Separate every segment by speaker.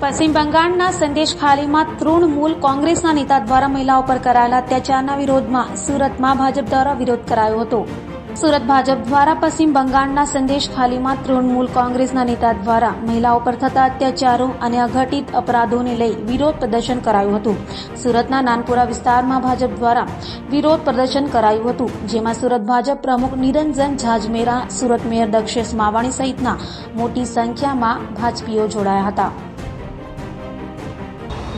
Speaker 1: પશ્ચિમ બંગાળના સંદેશ ખાલીમાં તૃણમૂલ કોંગ્રેસના નેતા દ્વારા મહિલાઓ પર કરાયેલા અત્યાચારના વિરોધમાં સુરતમાં ભાજપ દ્વારા વિરોધ કરાયો હતો। સુરત ભાજપ દ્વારા પશ્ચિમ બંગાળના સંદેશ ખાલીમાં તૃણમૂલ કોંગ્રેસના નેતા દ્વારા મહિલાઓ પર થતા અત્યાચારો અને અઘટિત અપરાધોને લઈ વિરોધ પ્રદર્શન કરાયું હતું। સુરતના નાનપુરા વિસ્તારમાં ભાજપ દ્વારા વિરોધ પ્રદર્શન કરાયું હતું, જેમાં સુરત ભાજપ પ્રમુખ નિરંજન ઝાંઝમેરા, સુરત મેયર દક્ષેશ માવાણી સહિતના મોટી સંખ્યામાં ભાજપીઓ જોડાયા હતા।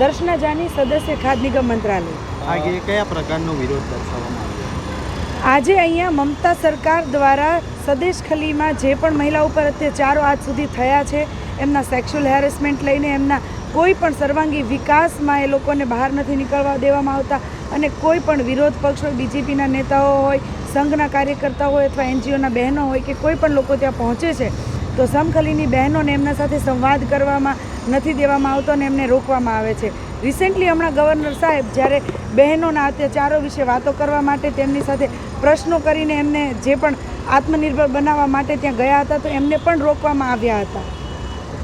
Speaker 2: દર્શના જાની, સદસ્ય ખાદ્ય નિગમ મંત્રાલય।
Speaker 3: આગે કયા પ્રકારનો વિરોધ દર્શાવવામાં આવ્યો?
Speaker 2: આજે અહીંયા મમતા સરકાર દ્વારા સદેશ ખલીમાં જે પણ મહિલાઓ ઉપર અત્યાચારો આજ સુધી થયા છે, એમના સેક્સ્યુઅલ હેરેસમેન્ટ લઈને એમના કોઈ પણ સર્વાંગી વિકાસમાં એ લોકોને બહાર નથી નીકળવા દેવામાં આવતા અને કોઈ પણ વિરોધ પક્ષ હોય, બીજેપીના નેતાઓ હોય, સંઘના કાર્યકર્તાઓ હોય અથવા એનજીઓના બહેનો હોય કે કોઈ પણ લોકો ત્યાં પહોંચે છે તો સમખલીની બહેનોને એમના સાથે સંવાદ કરવામાં નથી દેવામાં આવતો અને એમને રોકવામાં આવે છે। રિસેન્ટલી હમણાં ગવર્નર સાહેબ જ્યારે બહેનોના અત્યાચારો વિશે વાતો કરવા માટે તેમની સાથે પ્રશ્નો કરીને એમને જે પણ આત્મનિર્ભર બનાવવા માટે ત્યાં ગયા હતા તો એમને પણ રોકવામાં આવ્યા હતા।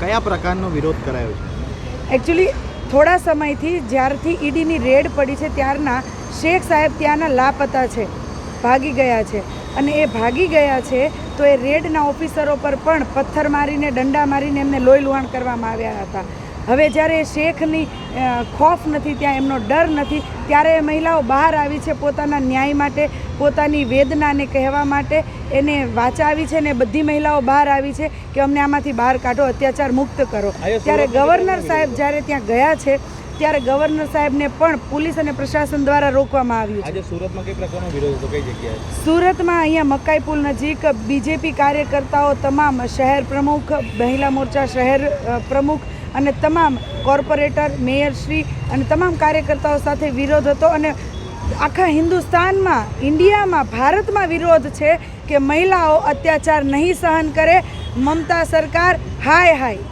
Speaker 3: કયા પ્રકારનો વિરોધ કરાયો છે?
Speaker 2: એકચ્યુઅલી થોડા સમયથી જ્યારથી ઈડીની રેડ પડી છે ત્યારના શેખ સાહેબ ત્યાંના લાપતા છે, ભાગી ગયા છે અને એ ભાગી ગયા છે તો એ રેડના ઓફિસરો પર પણ પથ્થર મારીને, દંડા મારીને એમને લોહી લુહાણ કરવામાં આવ્યા હતા। હવે જ્યારે એ શેખની ખોફ નથી, ત્યાં એમનો ડર નથી, ત્યારે એ મહિલાઓ બહાર આવી છે પોતાના ન્યાય માટે, પોતાની વેદનાને કહેવા માટે એને વાચા આવી છે ને બધી મહિલાઓ બહાર આવી છે કે અમને આમાંથી બહાર કાઢો, અત્યાચાર મુક્ત કરો। ત્યારે ગવર્નર સાહેબ જ્યારે ત્યાં ગયા છે ત્યારે ગવર્નર સાહેબને પણ પોલીસ અને પ્રશાસન દ્વારા રોકવામાં આવ્યું છે।
Speaker 3: આજે સુરતમાં કઈ પ્રકારનો વિરોધ હતો, કઈ જગ્યાએ?
Speaker 2: સુરતમાં અહીંયા મકાઈ પુલ નજીક બીજેપી કાર્યકર્તાઓ, તમામ શહેર પ્રમુખ, મહિલા મોરચા શહેર પ્રમુખ અને તમામ કોર્પોરેટર, મેયરશ્રી અને તમામ કાર્યકર્તાઓ સાથે વિરોધ હતો અને આખા હિન્દુસ્તાનમાં, ઇન્ડિયામાં, ભારતમાં વિરોધ છે કે મહિલાઓ અત્યાચાર નહીં સહન કરે। મમતા સરકાર હાય હાય।